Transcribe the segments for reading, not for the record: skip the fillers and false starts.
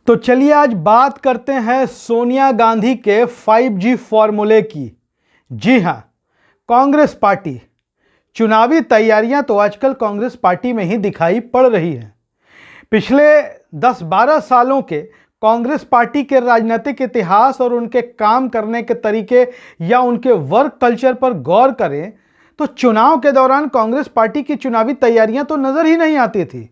तो चलिए आज बात करते हैं सोनिया गांधी के 5G फॉर्मूले की। जी हां, कांग्रेस पार्टी चुनावी तैयारियां तो आजकल कांग्रेस पार्टी में ही दिखाई पड़ रही हैं। पिछले 10-12 सालों के कांग्रेस पार्टी के राजनीतिक इतिहास और उनके काम करने के तरीके या उनके वर्क कल्चर पर गौर करें तो चुनाव के दौरान कांग्रेस पार्टी की चुनावी तैयारियां तो नजर ही नहीं आती थी।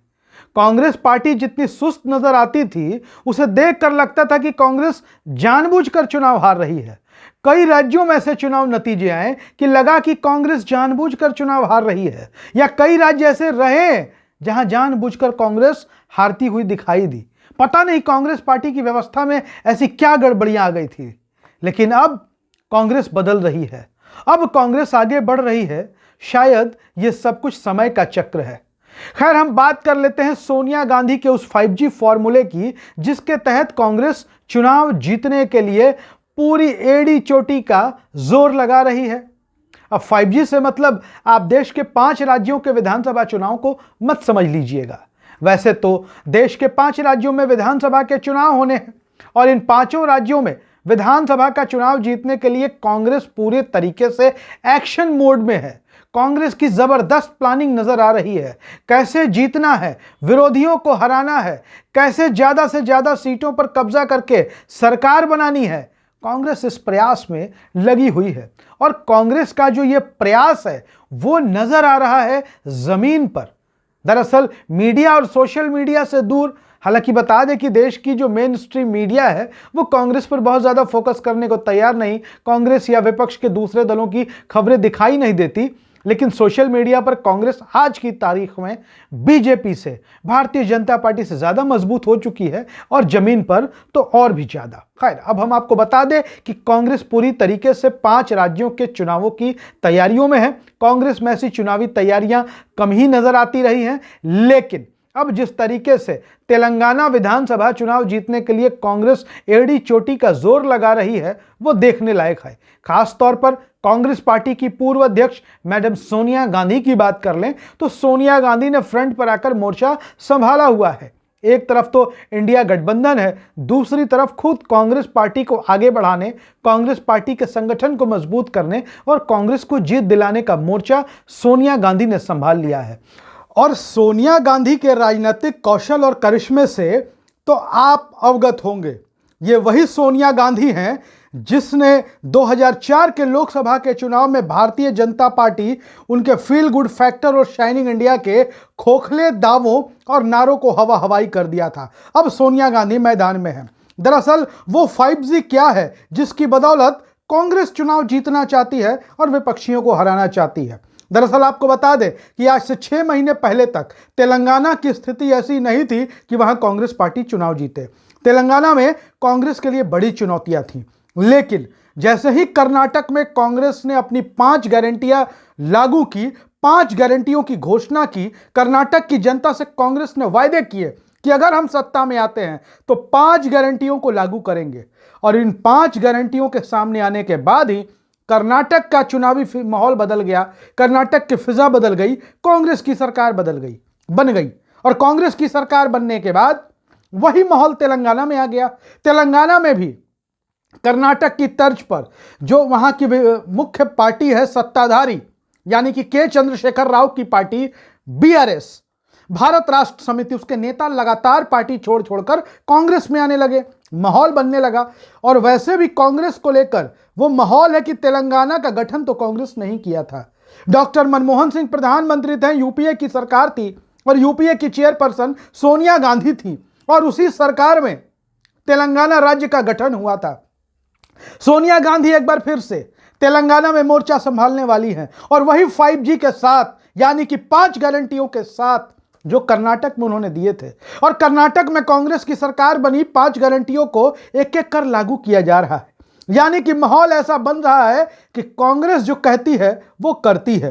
कांग्रेस पार्टी जितनी सुस्त नजर आती थी उसे देखकर लगता था कि कांग्रेस जानबूझकर चुनाव हार रही है। कई राज्यों में ऐसे चुनाव नतीजे आए कि लगा कि कांग्रेस जानबूझकर चुनाव हार रही है, या कई राज्य ऐसे रहे जहां जानबूझकर कांग्रेस हारती हुई दिखाई दी। पता नहीं कांग्रेस पार्टी की व्यवस्था में ऐसी क्या गड़बड़ियां आ गई थी। लेकिन अब कांग्रेस बदल रही है, अब कांग्रेस आगे बढ़ रही है। शायद यह सब कुछ समय का चक्र है। खैर, हम बात कर लेते हैं सोनिया गांधी के उस 5G फॉर्मूले की जिसके तहत कांग्रेस चुनाव जीतने के लिए पूरी एड़ी चोटी का जोर लगा रही है। अब 5G से मतलब आप देश के 5 राज्यों के विधानसभा चुनाव को मत समझ लीजिएगा। वैसे तो देश के 5 राज्यों में विधानसभा के चुनाव होने हैं और इन 5 राज्यों में विधानसभा का चुनाव जीतने के लिए कांग्रेस पूरे तरीके से एक्शन मोड में है। कांग्रेस की जबरदस्त प्लानिंग नजर आ रही है। कैसे जीतना है, विरोधियों को हराना है, कैसे ज्यादा से ज्यादा सीटों पर कब्जा करके सरकार बनानी है, कांग्रेस इस प्रयास में लगी हुई है। और कांग्रेस का जो ये प्रयास है वो नजर आ रहा है जमीन पर। दरअसल मीडिया और सोशल मीडिया से दूर, हालांकि बता दें कि देश की जो मेन स्ट्रीम मीडिया है वो कांग्रेस पर बहुत ज्यादा फोकस करने को तैयार नहीं। कांग्रेस या विपक्ष के दूसरे दलों की खबरें दिखाई नहीं देती, लेकिन सोशल मीडिया पर कांग्रेस आज की तारीख में बीजेपी से, भारतीय जनता पार्टी से ज्यादा मजबूत हो चुकी है और जमीन पर तो और भी ज्यादा। खैर, अब हम आपको बता दें कि कांग्रेस पूरी तरीके से 5 राज्यों के चुनावों की तैयारियों में है। कांग्रेस में ऐसी चुनावी तैयारियां कम ही नजर आती रही हैं, लेकिन अब जिस तरीके से तेलंगाना विधानसभा चुनाव जीतने के लिए कांग्रेस एड़ी चोटी का जोर लगा रही है वो देखने लायक है। खास तौर पर कांग्रेस पार्टी की पूर्व अध्यक्ष मैडम सोनिया गांधी की बात कर लें तो सोनिया गांधी ने फ्रंट पर आकर मोर्चा संभाला हुआ है। एक तरफ तो इंडिया गठबंधन है, दूसरी तरफ खुद कांग्रेस पार्टी को आगे बढ़ाने, कांग्रेस पार्टी के संगठन को मजबूत करने और कांग्रेस को जीत दिलाने का मोर्चा सोनिया गांधी ने संभाल लिया है। और सोनिया गांधी के राजनीतिक कौशल और करिश्मे से तो आप अवगत होंगे। ये वही सोनिया गांधी हैं जिसने 2004 के लोकसभा के चुनाव में भारतीय जनता पार्टी उनके फील गुड फैक्टर और शाइनिंग इंडिया के खोखले दावों और नारों को हवा हवाई कर दिया था। अब सोनिया गांधी मैदान में है। दरअसल वो 5G क्या है जिसकी बदौलत कांग्रेस चुनाव जीतना चाहती है और विपक्षियों को हराना चाहती है। दरअसल आपको बता दें कि आज से 6 महीने पहले तक तेलंगाना की स्थिति ऐसी नहीं थी कि वहां कांग्रेस पार्टी चुनाव जीते। तेलंगाना में कांग्रेस के लिए बड़ी चुनौतियां थीं, लेकिन जैसे ही कर्नाटक में कांग्रेस ने अपनी 5 गारंटियां लागू की, 5 गारंटियों की घोषणा की, कर्नाटक की जनता से कांग्रेस ने वायदे किए कि अगर हम सत्ता में आते हैं तो 5 गारंटियों को लागू करेंगे। और इन 5 गारंटियों के सामने आने के बाद ही कर्नाटक का चुनावी माहौल बदल गया, कर्नाटक की फिजा बदल गई, कांग्रेस की सरकार बन गई। और कांग्रेस की सरकार बनने के बाद वही माहौल तेलंगाना में आ गया। तेलंगाना में भी कर्नाटक की तर्ज पर जो वहां की मुख्य पार्टी है सत्ताधारी, यानी कि के चंद्रशेखर राव की पार्टी बीआरएस, भारत राष्ट्र समिति, उसके नेता लगातार पार्टी छोड़ छोड़कर कांग्रेस में आने लगे, माहौल बनने लगा। और वैसे भी कांग्रेस को लेकर वो माहौल है कि तेलंगाना का गठन तो कांग्रेस नहीं किया था। डॉक्टर मनमोहन सिंह प्रधानमंत्री थे, यूपीए की सरकार थी और यूपीए की चेयरपर्सन सोनिया गांधी थी और उसी सरकार में तेलंगाना राज्य का गठन हुआ था। सोनिया गांधी एक बार फिर से तेलंगाना में मोर्चा संभालने वाली हैं और वही 5G के साथ, यानी कि 5 गारंटियों के साथ जो कर्नाटक में उन्होंने दिए थे। और कर्नाटक में कांग्रेस की सरकार बनी, 5 गारंटियों को एक एक कर लागू किया जा रहा है। यानी कि माहौल ऐसा बन रहा है कि कांग्रेस जो कहती है वो करती है,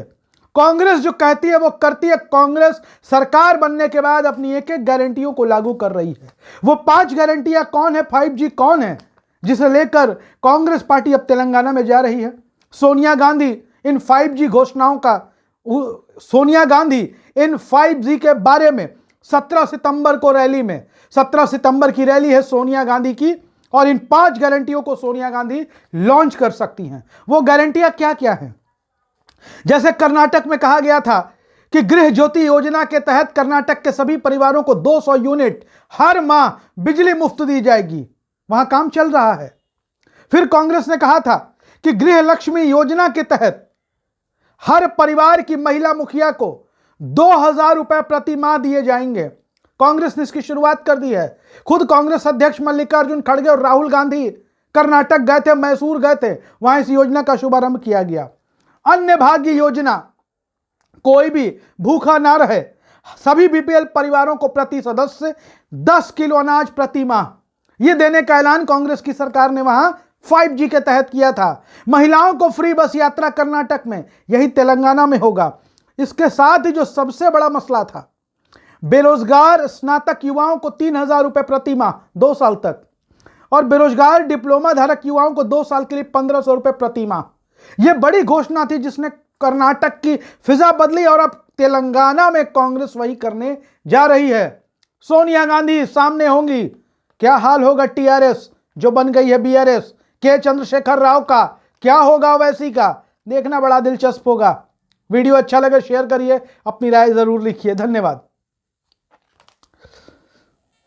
कांग्रेस जो कहती है वो करती है। कांग्रेस सरकार बनने के बाद अपनी एक एक गारंटियों को लागू कर रही है। वो 5 गारंटियां कौन है, 5G कौन है, जिसे लेकर कांग्रेस पार्टी अब तेलंगाना में जा रही है। सोनिया गांधी इन 5G घोषणाओं का, सोनिया गांधी इन 5G के बारे में 17 सितंबर को रैली में, 17 सितंबर की रैली है सोनिया गांधी की, और इन 5 गारंटियों को सोनिया गांधी लॉन्च कर सकती हैं। वो गारंटियां क्या क्या हैं? जैसे कर्नाटक में कहा गया था कि गृह ज्योति योजना के तहत कर्नाटक के सभी परिवारों को 200 यूनिट हर माह बिजली मुफ्त दी जाएगी, वहां काम चल रहा है। फिर कांग्रेस ने कहा था कि गृह लक्ष्मी योजना के तहत हर परिवार की महिला मुखिया को 2000 रुपए प्रति माह दिए जाएंगे। कांग्रेस ने इसकी शुरुआत कर दी है। खुद कांग्रेस अध्यक्ष मल्लिकार्जुन खड़गे और राहुल गांधी कर्नाटक गए थे, मैसूर गए थे, वहां इस योजना का शुभारंभ किया गया। अन्य भाग्य योजना, कोई भी भूखा ना रहे, सभी बीपीएल परिवारों को प्रति सदस्य 10 किलो अनाज प्रति माह, यह देने का ऐलान कांग्रेस की सरकार ने वहां 5G के तहत किया था। महिलाओं को फ्री बस यात्रा कर्नाटक में, यही तेलंगाना में होगा। इसके साथ ही जो सबसे बड़ा मसला था, बेरोजगार स्नातक युवाओं को 3000 रुपए प्रति माह 2 साल तक, और बेरोजगार डिप्लोमा धारक युवाओं को 2 साल के लिए 1500 रुपए प्रति माह। यह बड़ी घोषणा थी जिसने कर्नाटक की फिजा बदली, और अब तेलंगाना में कांग्रेस वही करने जा रही है। सोनिया गांधी सामने होंगी, क्या हाल होगा टीआरएस जो बन गई है बीआरएस, के चंद्रशेखर राव का क्या होगा ओवैसी का, देखना बड़ा दिलचस्प होगा। वीडियो अच्छा लगे शेयर करिए, अपनी राय जरूर लिखिए। धन्यवाद।